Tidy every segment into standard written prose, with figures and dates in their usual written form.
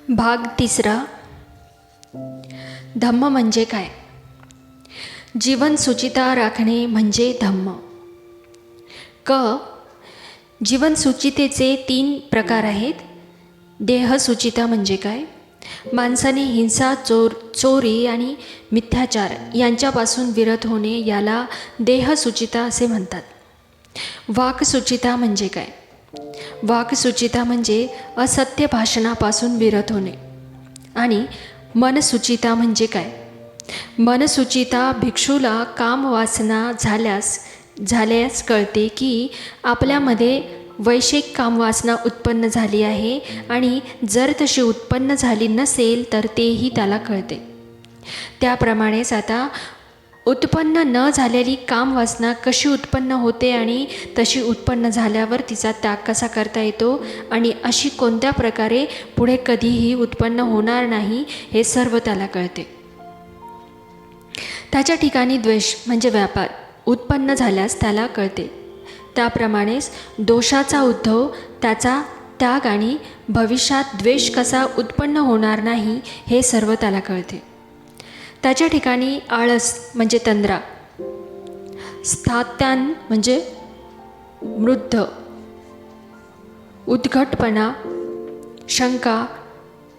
भाग तिसरा. धम्म म्हणजे काय? जीवन सुचिता राखणे म्हणजे धम्म. जीवन सुचितेचे 3 प्रकार आहेत. देह सुचिता म्हणजे काय? माणसाने हिंसा, चोरी आणि मिथ्याचार यांच्यापासून विरत होणे याला देह सुचिता असे म्हणतात. वाक सुचिता म्हणजे काय? वाक सुचिता म्हणजे असत्य भाषणापासून विरत होणे. आणि मन सुचिता म्हणजे काय? मन सुचिता भिक्षूला काम वासना झाल्यास कळते की आपल्यामध्ये वैश्विक कामवासना उत्पन्न झाली आहे आणि जर तशी उत्पन्न झाली नसेल तर तेही त्याला कळते. त्याप्रमाणेच आता उत्पन्न न झालेली कामवासना कशी उत्पन्न होते आणि तशी उत्पन्न झाल्यावर तिचा त्याग कसा करता येतो आणि अशी कोणत्या प्रकारे पुढे कधीही उत्पन्न होणार नाही हे सर्व त्याला कळते. त्याच्या ठिकाणी द्वेष म्हणजे व्यापार उत्पन्न झाल्यास त्याला कळते. त्याप्रमाणेच दोषाचा उद्भव, त्याचा त्याग आणि भविष्यात द्वेष कसा उत्पन्न होणार नाही हे सर्व त्याला कळते. त्याच्या ठिकाणी आळस म्हणजे तंद्रा, स्थात्यान म्हणजे मृद्ध, उद्धटपणा, शंका,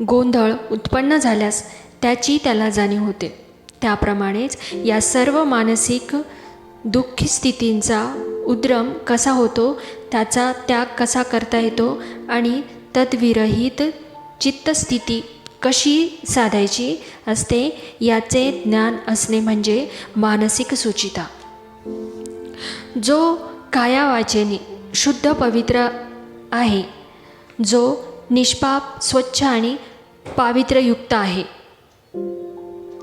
गोंधळ उत्पन्न झाल्यास त्याची त्याला जाणीव होते. त्याप्रमाणेच या सर्व मानसिक दुःखी स्थितींचा उद्रम कसा होतो, त्याचा त्याग कसा करता येतो आणि तद्विरहित चित्तस्थिती कशी साधायची असते याचे ज्ञान असणे म्हणजे मानसिक सुचिता. जो कायावाचेने शुद्ध पवित्र आहे, जो निष्पाप, स्वच्छ आणि पावित्र्ययुक्त आहे,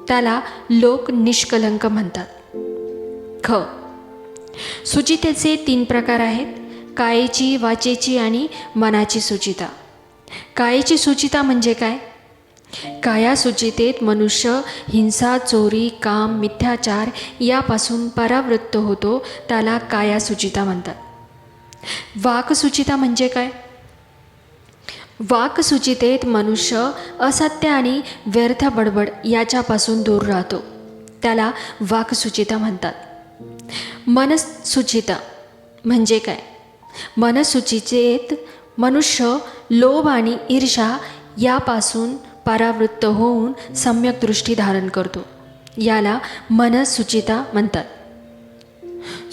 त्याला लोक निष्कलंक म्हणतात. सुचितेचे 3 प्रकार आहेत. कायेची, वाचेची आणि मनाची सुचिता. कायेची सुचिता म्हणजे काय? काया सुचितेत मनुष्य हिंसा, चोरी, काम, मिथ्याचार यापासून परावृत्त होतो, त्याला काया सुचिता म्हणतात. वाक सुचिता म्हणजे काय? वाक सुचितेत मनुष्य असत्य आणि व्यर्थ बडबड याच्यापासून दूर राहतो, त्याला वाक सुचिता म्हणतात. मनसुचिता म्हणजे काय? मनसुचितेत मनुष्य लोभ आणि ईर्ष्या यापासून परावृत्त होऊन सम्यक दृष्टी धारण करतो, याला मनसुचिता म्हणतात.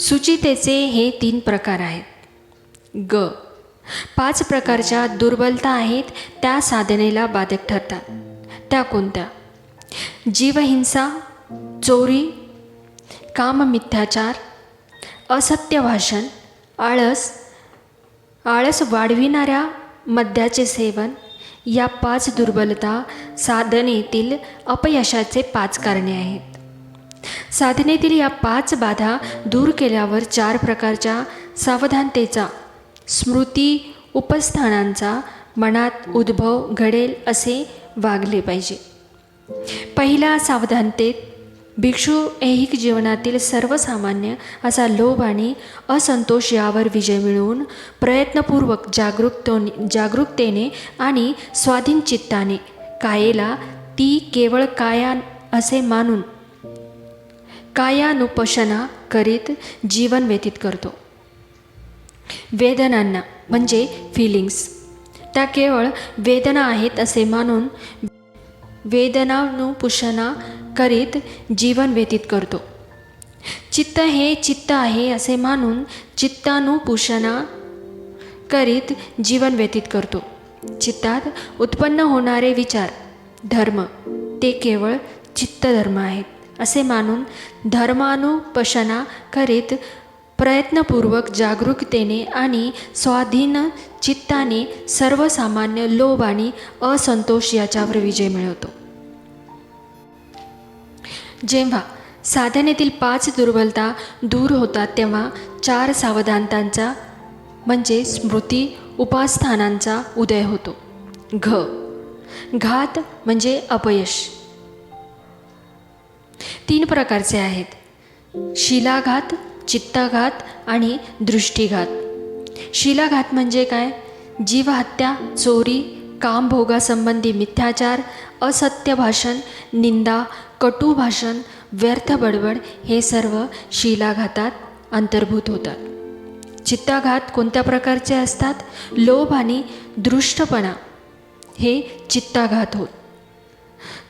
सुचितेचे हे 3 प्रकार आहेत. 5 प्रकारच्या दुर्बलता आहेत, त्या साधनेला बाधक ठरतात. त्या कोणत्या? जीवहिंसा, चोरी, काममिथ्याचार, असत्य भाषण, आळस वाढविणाऱ्या मद्याचे सेवन. या 5 दुर्बलता साधनेतील अपयशाचे 5 कारणे आहेत. साधनेतील या 5 बाधा दूर केल्यावर 4 प्रकारच्या सावधानतेचा, स्मृती उपस्थानांचा मनात उद्भव घडेल असे वागले पाहिजे. पहिल्या सावधानतेत भिक्षू ऐहिक जीवनातील सर्वसामान्य असा लोभ आणि असंतोष यावर विजय मिळवून प्रयत्नपूर्वक जागरूकतेने आणि स्वाधीन चित्ताने कायेला ती केवळ काया असे मानून कायानुपशना करीत जीवन व्यतीत करतो. वेदनांना म्हणजे फिलिंग्स, त्या केवळ वेदना आहेत असे मानून वेदनानुपुषना करीत जीवन व्यतीत करतो. चित्त हे चित्त आहे असे मानून चित्तानुपुषना करीत जीवन व्यतीत करतो. चित्तात उत्पन्न होणारे विचार, धर्म, ते केवळ चित्तधर्म आहेत असे मानून धर्मानुपशना करीत प्रयत्नपूर्वक जागरूकतेने आणि स्वाधीन चित्ताने सर्वसामान्य लोभ आणि असंतोष याच्यावर विजय मिळवतो. जेव्हा साधनेतील 5 दुर्बलता दूर होतात तेव्हा 4 सावधानतांचा म्हणजे स्मृती उपास्थानांचा उदय होतो. घात म्हणजे अपयश. 3 प्रकारचे आहेत. शिलाघात, चित्ताघात आणि दृष्टीघात. शिलाघात म्हणजे काय? जीवहत्या, चोरी, कामभोगासंबंधी मिथ्याचार, असत्य भाषण, निंदा, कटू भाषण, व्यर्थ बडबड हे सर्व शीलाघातात अंतर्भूत होतात. चित्ताघात कोणत्या प्रकारचे असतात? लोभ आणि दृष्टपणा हे चित्ताघात होत.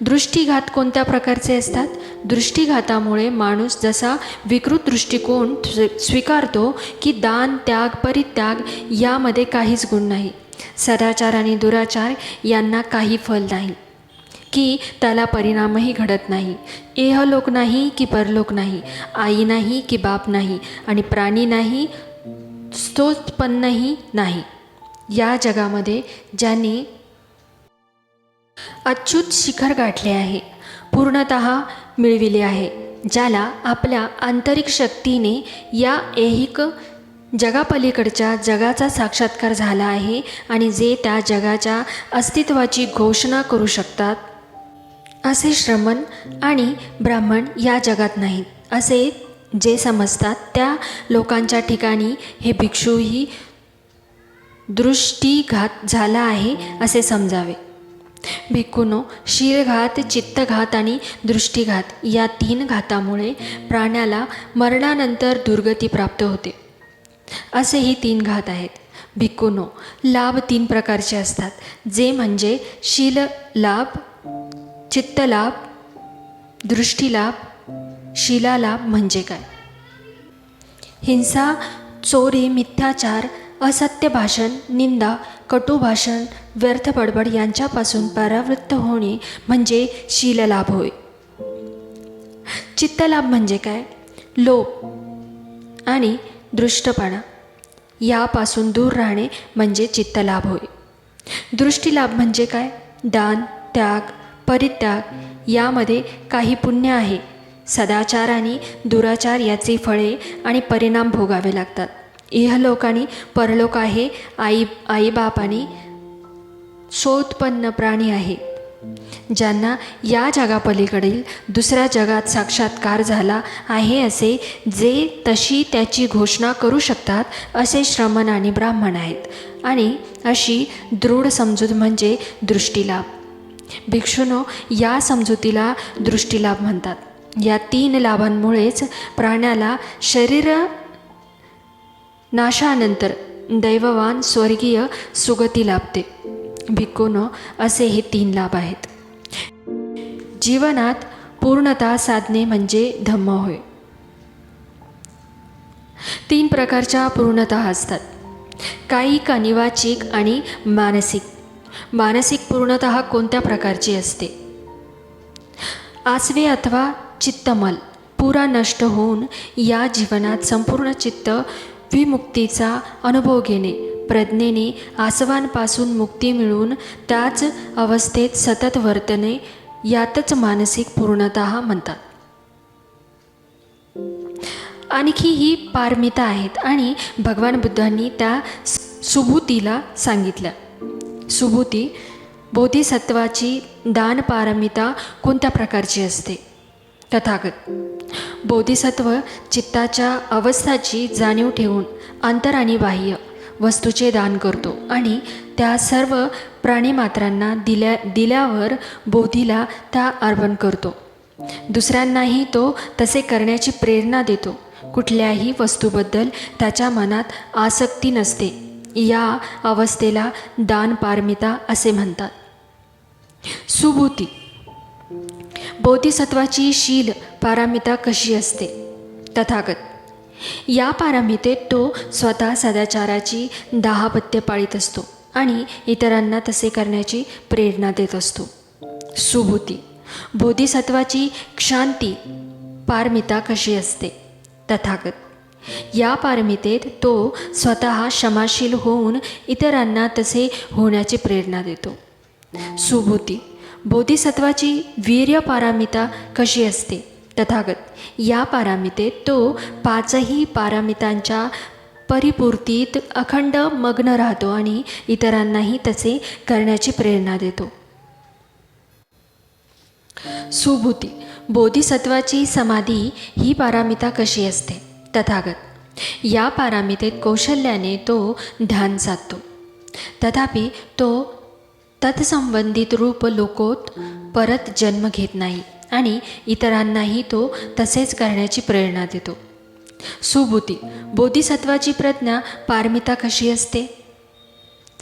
दृष्टीघात कोणत्या प्रकारचे असतात? दृष्टीघातामुळे माणूस जसा विकृत दृष्टिकोन स्वीकारतो की दान, त्याग, परित्याग यामध्ये काहीच गुण नाही, सदाचार आणि दुराचार यांना काही फल नाही, की त्याला परिणामही घडत नाही, इहलोक नाही की परलोक नाही, आई नाही की बाप नाही, आणि प्राणी नाही, स्तोत्पन्नही नाही. या जगामध्ये ज्यांनी अच्युत शिखर गाठले आहे, पूर्णतः मिळविले आहे, ज्याला आपल्या आंतरिक शक्तीने या ऐहिक जगापलीकडच्या जगाचा साक्षात्कार झाला आहे आणि जे त्या जगाच्या अस्तित्वाची घोषणा करू शकतात, असे श्रमण आणि ब्राह्मण या जगात नाहीत, असे जे समजतात त्या लोकांच्या ठिकाणी हे भिक्षूही दृष्टीघात झाला आहे असे समजावे. भिक्खूंनो, शीलघात, चित्तघात आणि दृष्टीघात या 3 घातामुळे प्राण्याला मरणानंतर दुर्गती प्राप्त होते. असेही 3 घात आहेत. भिक्खूंनो, लाभ 3 प्रकारचे असतात, जे म्हणजे शीललाभ, चित्तलाभ, दृष्टीलाभ. शीलालाभ म्हणजे काय? हिंसा, चोरी, मिथ्याचार, असत्य भाषण, निंदा, कटू भाषण, व्यर्थ बडबड यांच्यापासून परावृत्त होणे म्हणजे शीललाभ होय. चित्तलाभ म्हणजे काय? लोभ आणि दृष्टपणा यापासून दूर राहणे म्हणजे चित्तलाभ होय. दृष्टीलाभ म्हणजे काय? दान, त्याग, परित्याग यामध्ये काही पुण्य आहे, सदाचार आणि दुराचार याचे फळे आणि परिणाम भोगावे लागतात. इहलोक आणि परलोक आहे, आईबाप आणि स्वोत्पन्न प्राणी आहे, ज्यांना या जगापलीकडील दुसऱ्या जगात साक्षात्कार झाला आहे, असे जे तशी त्याची घोषणा करू शकतात, असे श्रमण आणि ब्राह्मण आहेत. आणि अशी दृढ समजूत म्हणजे दृष्टीलाभ. भिक्षुनो, या समजुतीला दृष्टीलाभ म्हणतात. या 3 लाभांमुळेच प्राण्याला शरीर नाशानंतर दैववान स्वर्गीय सुगती लाभते. भिक्खूंनो, असे हे 3 लाभ आहेत. जीवनात पूर्णता साधणे म्हणजे धम्म होय. 3 प्रकारच्या पूर्णता असतात, कायिक, अनिवाचिक आणि मानसिक. मानसिक पूर्णता कोणत्या प्रकारची असते? आसवे अथवा चित्तमल पुरा नष्ट होऊन या जीवनात संपूर्ण चित्त विमुक्तीचा अनुभव घेणे, प्रज्ञेने आसवांपासून मुक्ती मिळवून त्याच अवस्थेत सतत वर्तने, यातच मानसिक पूर्णता म्हणतात. आणखी ही पारमिता आहेत आणि भगवान बुद्धांनी त्या सुबुतीला सांगितल्या. सुबुती बोधिसत्वाची दान पारमिता कोणत्या प्रकारची असते? तथागत बोधिसत्व चित्ताच्या अवस्थाची जाणीव ठेवून अंतर आणि बाह्य वस्तूचे दान करतो आणि त्या सर्व प्राणीमात्रांना दिल्यावर बोधीला त्या अर्पण करतो. दुसऱ्यांनाही तो तसे करण्याची प्रेरणा देतो. कुठल्याही वस्तूबद्दल त्याच्या मनात आसक्ती नसते. या अवस्थेला दान पारमिता असे म्हणतात. सुबुती बोधिसत्वाची शील पारमिता कशी असते? तथागत या पारमितेत तो स्वतः सदाचाराची 10 पथ्ये पाळीत असतो आणि इतरांना तसे करण्याची प्रेरणा देत असतो. सुबुती बोधिसत्वाची क्षांती पारमिता कशी असते? तथागत या पारमितेत तो स्वतः क्षमाशील होऊन इतरांना तसे होण्याची प्रेरणा देतो. सुबुती बोधिसत्वाची वीर्य पारमिता कशी असते? तथागत या पारमितेत तो 5ही पारमितांच्या परिपूर्तीत अखंड मग्न राहतो आणि इतरांनाही तसे करण्याची प्रेरणा देतो. सुबुती बोधिसत्वाची समाधी ही पारमिता कशी असते? तथागत या पारमितेत कौशल्याने तो ध्यान साधतो. तथापि तो तत्संबंधित रूप लोकोत परत जन्म घेत नाही आणि इतरांनाही तो तसेच करण्याची प्रेरणा देतो. सुबुती. बोधिसत्वाची प्रज्ञा पारमिता कशी असते?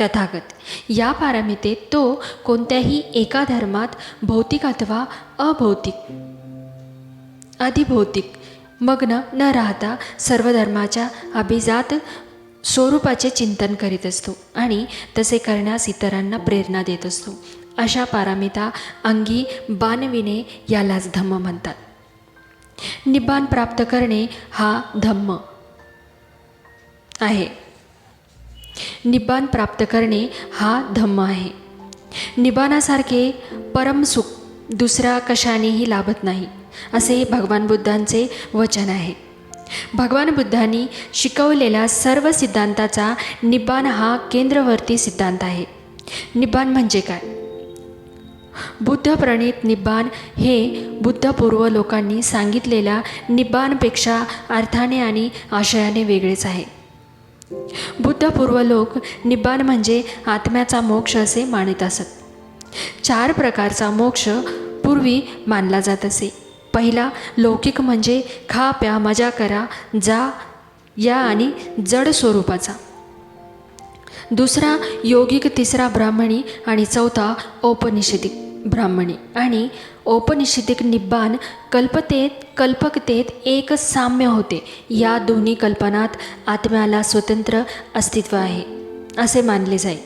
तथागत. या पारमितेत तो कोणत्याही एका धर्मात भौतिक अथवा अभौतिक अधिभौतिक मग्न न राहता सर्व धर्माच्या अभिजात स्वरूपाचे चिंतन करीत असतो आणि तसे करण्यास इतरांना प्रेरणा देत असतो. अशा पारमिता अंगी बाणविणे यालाच धम्म म्हणतात. निब्बाण प्राप्त करणे हा धम्म आहे. निब्बाण प्राप्त करणे हा धम्म आहे. निब्बाणासारखे परमसुख दुसऱ्या कशानेही लाभत नाही, असे भगवान बुद्धांचे वचन आहे. भगवान बुद्धांनी शिकवलेल्या सर्व सिद्धांताचा निब्बाण हा केंद्रवर्ती सिद्धांत आहे. निब्बाण म्हणजे काय? बुद्ध प्रणीत निब्बाण हे बुद्धपूर्व लोकांनी सांगितलेल्या निब्बाणपेक्षा अर्थाने आणि आशयाने वेगळेच आहे. बुद्धपूर्व लोक निब्बाण म्हणजे आत्म्याचा मोक्ष असे मानित असत. 4 प्रकारचा मोक्ष पूर्वी मानला जात असे. पहिला लौकिक म्हणजे खा प्या मजा करा जा या आणि जड स्वरूपाचा. दुसरा योगिक, तिसरा ब्राह्मणी आणि चौथा औपनिषदिक ब्राह्मणी. आणि औपनिषदिक निब्बाण कल्पकतेत एक साम्य होते. या दोन्ही कल्पनात आत्म्याला स्वतंत्र अस्तित्व आहे असे मानले जाईल.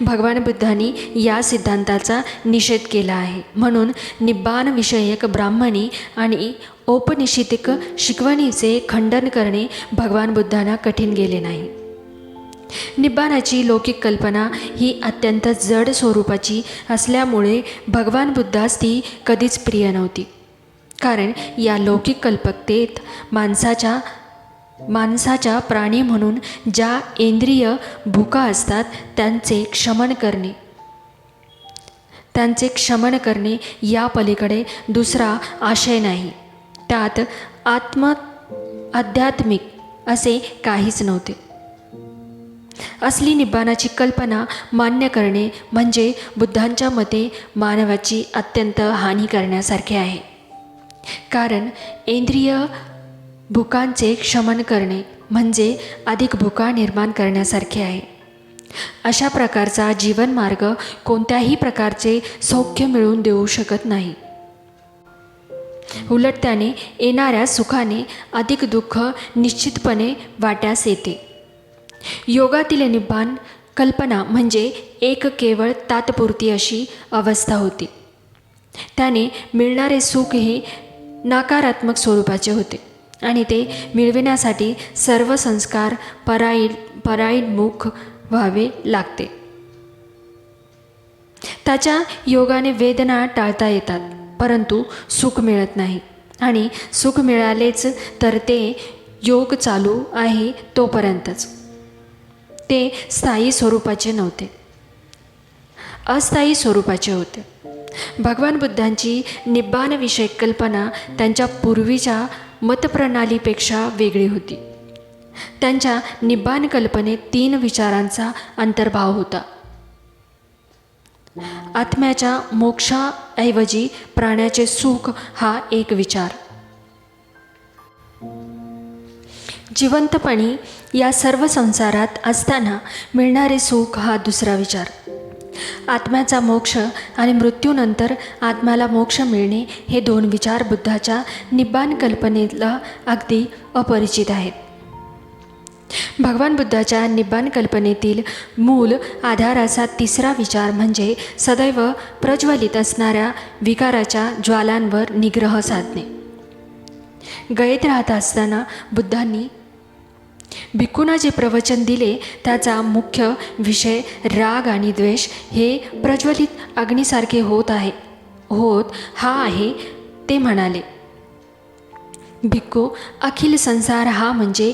भगवान बुद्धांनी या सिद्धांताचा निषेध केला आहे. म्हणून निब्बाण विषयक ब्राह्मणी आणि औपनिषदिक शिकवणीचे खंडन करणे भगवान बुद्धांना कठीण गेले नाही. निब्बाणाची लौकिक कल्पना ही अत्यंत जड स्वरूपाची असल्यामुळे भगवान बुद्धास ती कधीच प्रिय नव्हती. कारण या लौकिक कल्पकतेत माणसाच्या प्राणी म्हणून ज्या इंद्रिय भुका असतात त्यांचे क्षमन करणे या पलीकडे दुसरा आशय नाही. त्यात आध्यात्मिक असे काहीच नव्हते. असली निब्बाणाची कल्पना मान्य करणे म्हणजे बुद्धांच्या मते मानवाची अत्यंत हानी करण्यासारखे आहे. कारण इंद्रिय भुकांचे क्षमन करणे म्हणजे अधिक भुका निर्माण करण्यासारखे आहे. अशा प्रकारचा जीवनमार्ग कोणत्याही प्रकारचे सौख्य मिळवून देऊ शकत नाही. उलट त्याने येणाऱ्या सुखाने अधिक दुःख निश्चितपणे वाट्यास येते. योगातील निब्बाण कल्पना म्हणजे एक केवळ तात्पुरती अशी अवस्था होती. त्याने मिळणारे सुख हे नकारात्मक स्वरूपाचे होते आणि ते मिळविण्यासाठी सर्व संस्कार परायणमुख व्हावे लागते. त्याच्या योगाने वेदना टाळता येतात, परंतु सुख मिळत नाही. आणि सुख मिळालेच तर ते योग चालू आहे तोपर्यंतच. ते स्थायी स्वरूपाचे नव्हते, अस्थायी स्वरूपाचे होते. भगवान बुद्धांची निब्बाणविषयक कल्पना त्यांच्या पूर्वीच्या मतप्रणालीपेक्षा वेगळी होती. त्यांच्या निब्बाण कल्पनेत 3 विचारांचा अंतर्भाव होता. आत्म्याच्या मोक्षाऐवजी प्राण्याचे सुख हा एक विचार. जिवंतपणी या सर्व संसारात असताना मिळणारे सुख हा दुसरा विचार. आत्म्याचा मोक्ष आणि मृत्यूनंतर आत्म्याला मोक्ष मिळणे हे 2 विचार बुद्धाच्या निब्बाण कल्पनेला अगदी अपरिचित आहेत. भगवान बुद्धाच्या निब्बाण कल्पनेतील मूल आधार असा 3रा विचार म्हणजे सदैव प्रज्वलित असणाऱ्या विकाराच्या ज्वालांवर निग्रह साधणे. गयेत राहत असताना बुद्धांनी भिक्खूंना जे प्रवचन दिले त्याचा मुख्य विषय राग आणि द्वेष हे प्रज्वलित अग्नीसारखे होत हा आहे. ते म्हणाले, भिक्खू, अखिल संसार हा म्हणजे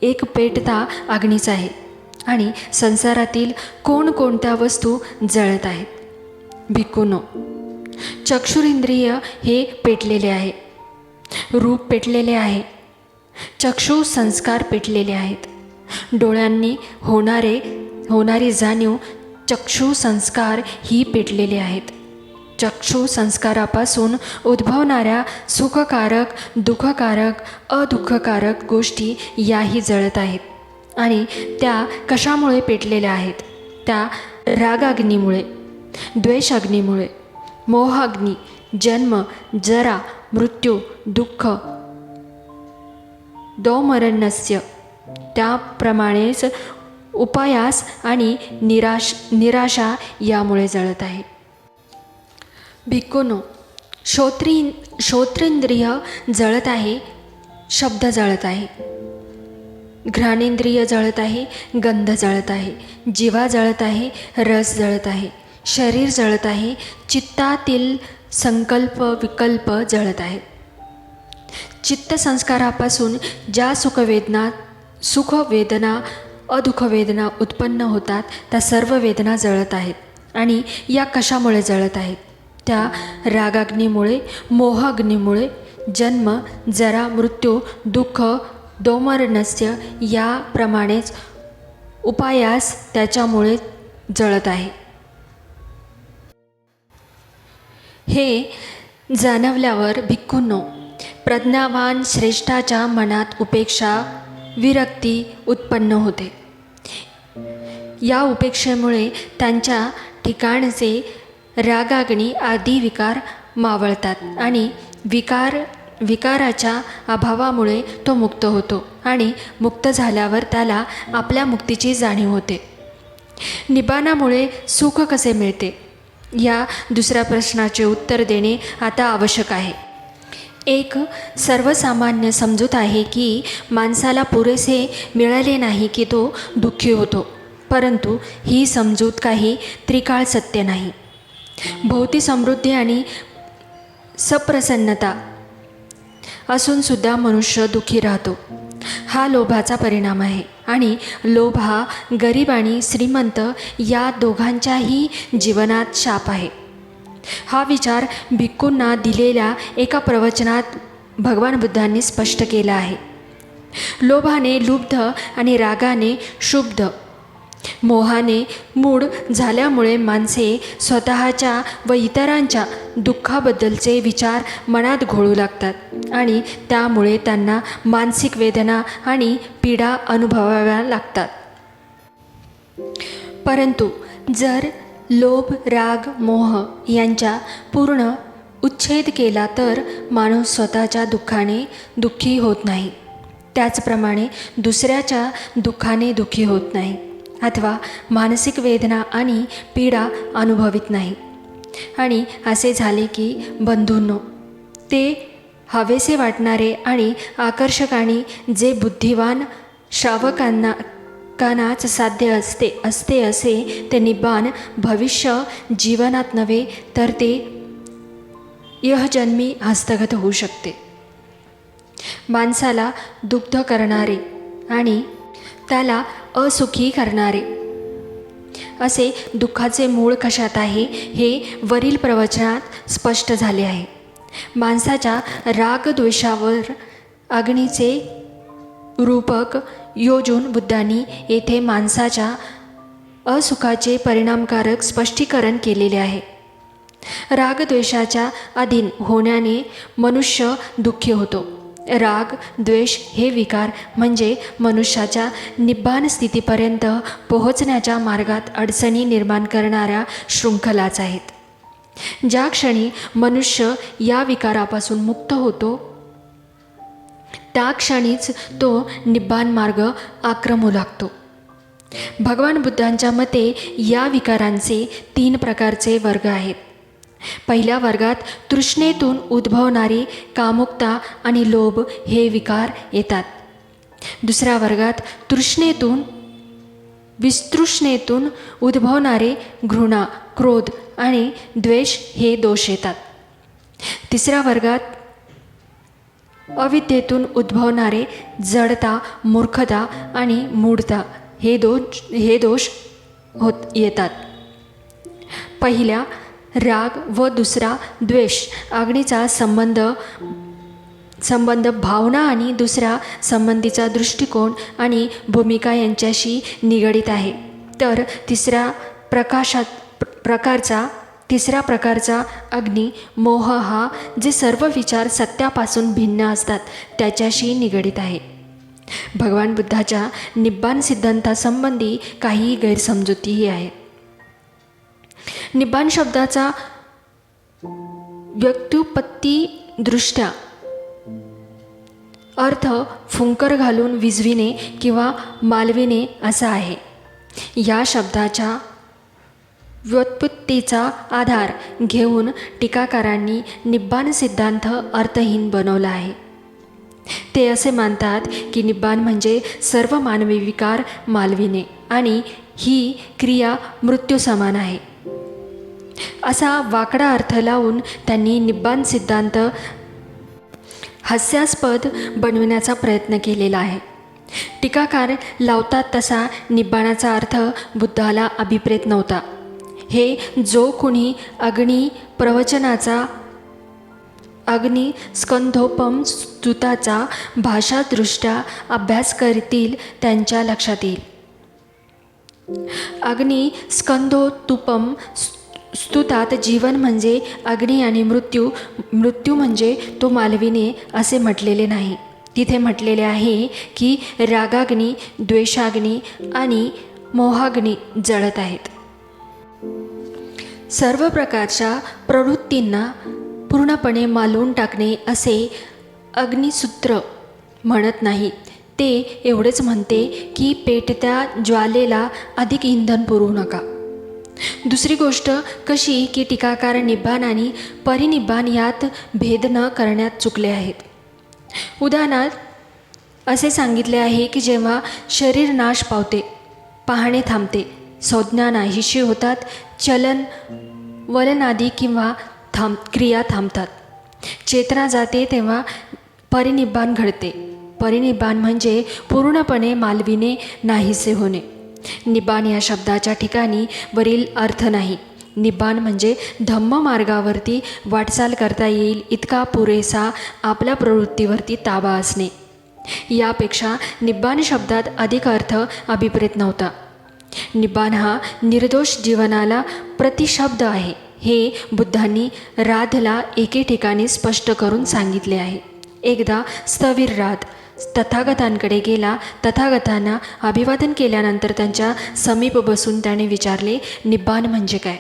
एक पेटता अग्नीच आहे आणि संसारातील कोणकोणत्या वस्तू जळत आहेत. भिक्खूंनो, चक्षुरिंद्रिय हे पेटलेले आहे, रूप पेटलेले आहे, चक्षु संस्कार पेटलेले आहेत, डोळ्यांनी होणारी जाणीव चक्षु संस्कार ही पेटलेले आहेत. चक्षु संस्कारापासून उद्भवणाऱ्या सुखकारक, दुःखकारक, अदुःखकारक गोष्टी याही जळत आहेत आणि त्या कशामुळे पेटलेल्या आहेत? त्या रागाग्नीमुळे, द्वेषाग्नीमुळे, मोहाग्नी, जन्म, जरा, मृत्यू, दुःख, दोमरण्यस्य, त्याप्रमाणेच उपायास आणि निराशा यामुळे जळत आहे. भिक्खूंनो, श्रोत्रेंद्रिय जळत आहे, शब्द जळत आहे, घ्राणेंद्रिय जळत आहे, गंध जळत आहे, जिव्हा जळत आहे, रस जळत आहे, शरीर जळत आहे, चित्तातील संकल्प विकल्प जळत आहेत. चित्तसंस्कारापासून ज्या सुखवेदना अदुःखवेदना उत्पन्न होतात त्या सर्व वेदना जळत आहेत आणि या कशामुळे जळत आहेत? त्या रागाग्नीमुळे, मोहाग्नीमुळे, जन्म, जरा, मृत्यू, दुःख, दोमरण्यस्य याप्रमाणेच उपायास त्याच्यामुळे जळत आहे. हे जाणवल्यावर भिक्खूंनो, प्रज्ञावान श्रेष्ठाच्या मनात उपेक्षा, विरक्ती उत्पन्न होते. या उपेक्षेमुळे त्यांच्या ठिकाणचे रागाग्नी आदी विकार मावळतात आणि विकाराच्या अभावामुळे तो मुक्त होतो आणि मुक्त झाल्यावर त्याला आपल्या मुक्तीची जाणीव होते. निब्बाणामुळे सुख कसे मिळते? या दुसऱ्या प्रश्नाचे उत्तर देणे आता आवश्यक आहे. एक सर्वसामान्य समजूत आहे की माणसाला पुरेसे मिळाले नाही की तो दुःखी होतो, परंतु ही समजूत काही त्रिकाळ सत्य नाही. भोवती समृद्धी आणि सप्रसन्नता असूनसुद्धा मनुष्य दुःखी राहतो. हा लोभाचा परिणाम आहे आणि लोभ हा गरीब आणि श्रीमंत या दोघांच्याही जीवनात शाप आहे. हा विचार भिक्खूंना दिलेल्या एका प्रवचनात भगवान बुद्धांनी स्पष्ट केला आहे. लोभाने लुब्ध आणि रागाने क्षुब्ध, मोहाने मूढ झाल्यामुळे माणसे स्वतःच्या व इतरांच्या दुःखाबद्दलचे विचार मनात घोळू लागतात आणि त्यामुळे त्यांना मानसिक वेदना आणि पीडा अनुभवाव्या लागतात. परंतु जर लोभ, राग, मोह यांचा पूर्ण उच्छेद केला तर माणूस स्वतःच्या दुःखाने दुःखी होत नाही, त्याचप्रमाणे दुसऱ्याच्या दुःखाने दुःखी होत नाही अथवा मानसिक वेदना आणि पीडा अनुभवित नाही. आणि असे झाले की बंधूंनो, ते हवेसे वाटणारे आणि आकर्षक आणि जे बुद्धिवान श्रावकांनाच साध्य असते असे ते निब्बाण भविष्य जीवनात नव्हे तर ते यहजन्मी हस्तगत होऊ शकते. माणसाला दुग्ध करणारे आणि त्याला असुखी करणारे असे दुःखाचे मूळ कशात आहे हे वरील प्रवचनात स्पष्ट झाले आहे. माणसाच्या रागद्वेषावर अग्नीचे रूपक योजून बुद्धांनी येथे माणसाच्या असुखाचे परिणामकारक स्पष्टीकरण केलेले आहे. रागद्वेषाच्या अधीन होण्याने मनुष्य दुःखी होतो. राग, द्वेष हे विकार म्हणजे मनुष्याच्या निब्बाण स्थितीपर्यंत पोहोचण्याच्या मार्गात अडचणी निर्माण करणाऱ्या शृंखलाच आहेत. ज्या क्षणी मनुष्य या विकारापासून मुक्त होतो त्या क्षणीच तो निब्बाण मार्ग आक्रमू लागतो. भगवान बुद्धांच्या मते या विकारांचे 3 प्रकारचे वर्ग आहेत. पहिल्या वर्गात तृष्णेतून उद्भवणारी कामुकता आणि लोभ हे विकार येतात. दुसऱ्या वर्गात विस्तृष्णेतून उद्भवणारे घृणा, क्रोध आणि द्वेष हे दोष येतात. तिसऱ्या वर्गात अविद्येतून उद्भवणारे जडता, मूर्खता आणि मूढता हे दोष येतात. पहिल्या राग व दुसरा द्वेष अग्नीचा संबंध भावना आणि दुसऱ्या संबंधीचा दृष्टिकोन आणि भूमिका यांच्याशी निगडीत आहे. तर तिसऱ्या प्रकारचा तिसऱ्या प्रकारचा अग्नी मोह हा जे सर्व विचार सत्यापासून भिन्न असतात त्याच्याशी निगडित आहे. भगवान बुद्धाच्या निब्बाण सिद्धांतासंबंधी काही गैरसमजुतीही आहेत. निब्बाण शब्दाचा व्युत्पत्तीदृष्ट्या अर्थ फुंकर घालून विझविणे किंवा मालविणे असा आहे. या शब्दाच्या व्युत्पत्तीचा आधार घेऊन टीकाकारांनी निब्बाण सिद्धांत अर्थहीन बनवला आहे. ते असे मानतात की निब्बाण म्हणजे सर्व मानवी विकार मालविणे आणि ही क्रिया मृत्यू समान आहे असा वाकडा अर्थ लावून त्यांनी निब्बाण सिद्धांत हास्यास्पद बनविण्याचा प्रयत्न केलेला आहे. टीकाकार लावतात तसा निब्बाणाचा अर्थ बुद्धाला अभिप्रेत नव्हता. हे जो कुणी अग्नि स्कंधोपम स्तुताचा भाषादृष्ट्या अभ्यास करतील त्यांच्या लक्षात येईल. अग्नि स्कंधोतुपम स्तुतात जीवन म्हणजे अग्नी आणि मृत्यू म्हणजे तो मालविणे असे म्हटलेले नाही. तिथे म्हटलेले आहे की रागाग्नी, द्वेषाग्नी आणि मोहाग्नी जळत आहेत. सर्व प्रकारच्या प्रवृत्तींना पूर्णपणे मालवून टाकणे असे अग्निसूत्र म्हणत नाहीत. ते एवढेच म्हणते की पेटत्या ज्वालेला अधिक इंधन पुरवू नका. दुसरी गोष्ट कशी की टीकाकार निब्बाण आणि परिनिब्बाण यात भेद न करण्यात चुकले आहेत. उदाहरणार्थ असे सांगितले आहे की जेव्हा शरीर नाश पावते, पाहणे थांबते, संज्ञा नाहीशी होतात, चलन वलनादी किंवा क्रिया थांबतात, चेतना जाते, तेव्हा परिनिब्बाण घडते. परिनिब्बाण म्हणजे पूर्णपणे मालविणे नाहीसे होणे. निब्बाण या शब्दाच्या ठिकाणी वरील अर्थ नाही. निब्बाण म्हणजे धम्म मार्गावरती वाटचाल करता येईल इतका पुरेसा आपल्या प्रवृत्तीवरती ताबा असणे. यापेक्षा निब्बाण शब्दात अधिक अर्थ अभिप्रेत नव्हता. निब्बाण हा निर्दोष जीवनाला प्रतिशब्द आहे. हे बुद्धांनी राधला एके ठिकाणी स्पष्ट करून सांगितले आहे. एकदा स्थविर राध तथागतांकडे गेला. तथागतांना अभिवादन केल्यानंतर त्यांच्या समीप बसून त्याने विचारले, निब्बाण म्हणजे काय?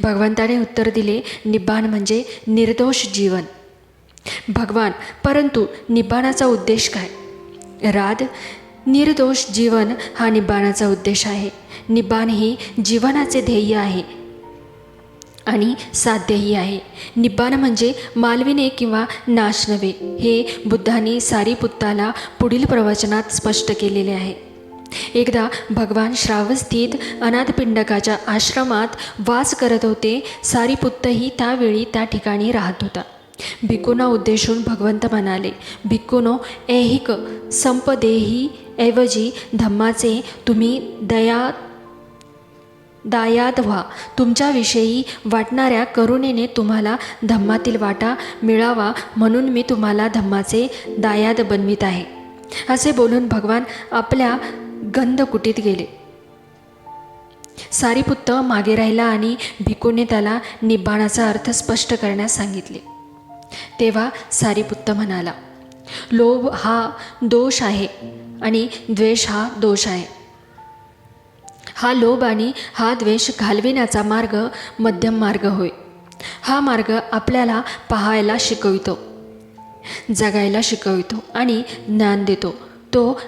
भगवंताने उत्तर दिले, निब्बाण म्हणजे निर्दोष जीवन. भगवान, परंतु निब्बाणाचा उद्देश काय? राध, निर्दोष जीवन हा निब्बाणाचा उद्देश आहे. निब्बाण ही जीवनाचे ध्येय आहे आणि साध्यही आहे. निब्बाण म्हणजे मालविणे किंवा नाश नव्हे. हे बुद्धांनी सारीपुत्ताला पुढील प्रवचनात स्पष्ट केलेले आहे. एकदा भगवान श्रावस्तीत अनाथपिंडकाच्या आश्रमात वास करत होते. सारीपुत्तही त्यावेळी त्या ठिकाणी राहत होता. भिक्खूंना उद्देशून भगवंत म्हणाले, भिक्खूनो, ऐहिक संपदेही ऐवजी धम्माचे तुम्ही दायाद व्हा. तुमच्याविषयी वाटणाऱ्या करुणेने तुम्हाला धम्मातील वाटा मिळावा म्हणून मी तुम्हाला धम्माचे दायाद बनवित आहे. असे बोलून भगवान आपल्या गंधकुटीत गेले. सारीपुत्त मागे राहिला आणि भिक्खूने त्याला निब्बाणाचा अर्थ स्पष्ट करण्यास सांगितले. तेव्हा सारीपुत्त म्हणाला, लोभ हा दोष आहे आणि द्वेष हा दोष आहे. हा लोभ आणि हा द्वेष घालविण्याचा मार्ग मध्यम मार्ग होय. हा मार्ग आपल्याला पाहायला शिकवितो, जगायला शिकवितो आणि ज्ञान देतो. तो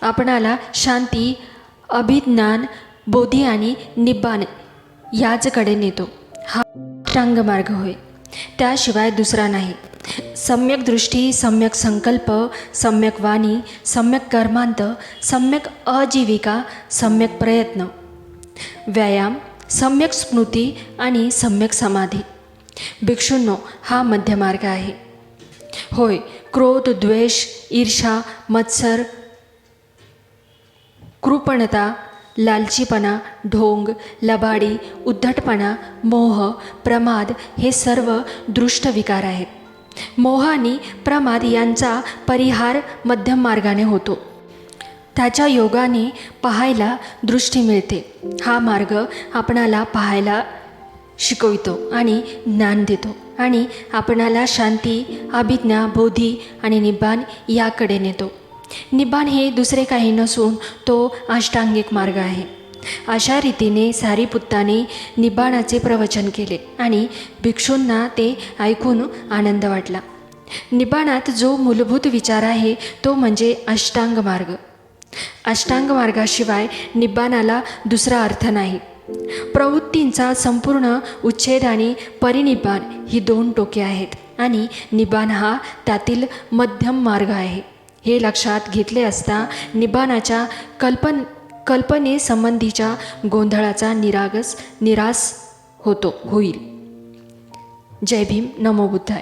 आपणाला शांती, अभिज्ञान, बोधी आणि निब्बाण याचकडे नेतो. हा अष्टांग मार्ग होय, त्याशिवाय दुसरा नाही. सम्यक दृष्टी, सम्यक संकल्प, सम्यक वाणी, सम्यक कर्मांत, सम्यक आजीविका, सम्यक प्रयत्न, व्यायाम, सम्यक स्मृती आणि सम्यक समाधी. भिक्षूंनो, हा मध्यमार्ग आहे. होय, क्रोध, द्वेष, ईर्षा, मत्सर, कृपणता, लालचीपणा, ढोंग, लबाडी, उद्धटपणा, मोह, प्रमाद हे सर्व दृष्ट विकार आहेत. मोह आणि प्रमाद यांचा परिहार मध्यम मार्गाने होतो. त्याच्या योगाने पाहायला दृष्टी मिळते. हा मार्ग आपणाला पाहायला शिकवितो आणि ज्ञान देतो आणि आपणाला शांती, अभिज्ञा, बोधी आणि निब्बाण याकडे नेतो. निब्बाण हे दुसरे काही नसून तो अष्टांगिक मार्ग आहे. अशा रीतीने सारीपुत्ताने निब्बाणाचे प्रवचन केले आणि भिक्षूंना ते ऐकून आनंद वाटला. निब्बाणात जो मूलभूत विचार आहे तो म्हणजे अष्टांग मार्ग. अष्टांग मार्गाशिवाय निब्बाणाला दुसरा अर्थ नाही. प्रवृत्तींचा संपूर्ण उच्छेद आणि परिनिब्बाण ही 2 टोके आहेत आणि निब्बाण हा त्यातील मध्यम मार्ग आहे. हे लक्षात घेतले असता निब्बाणाच्या कल्पनेसंबंधीच्या गोंधळाचा निरास होईल. जय भीम. नमो बुद्धाय.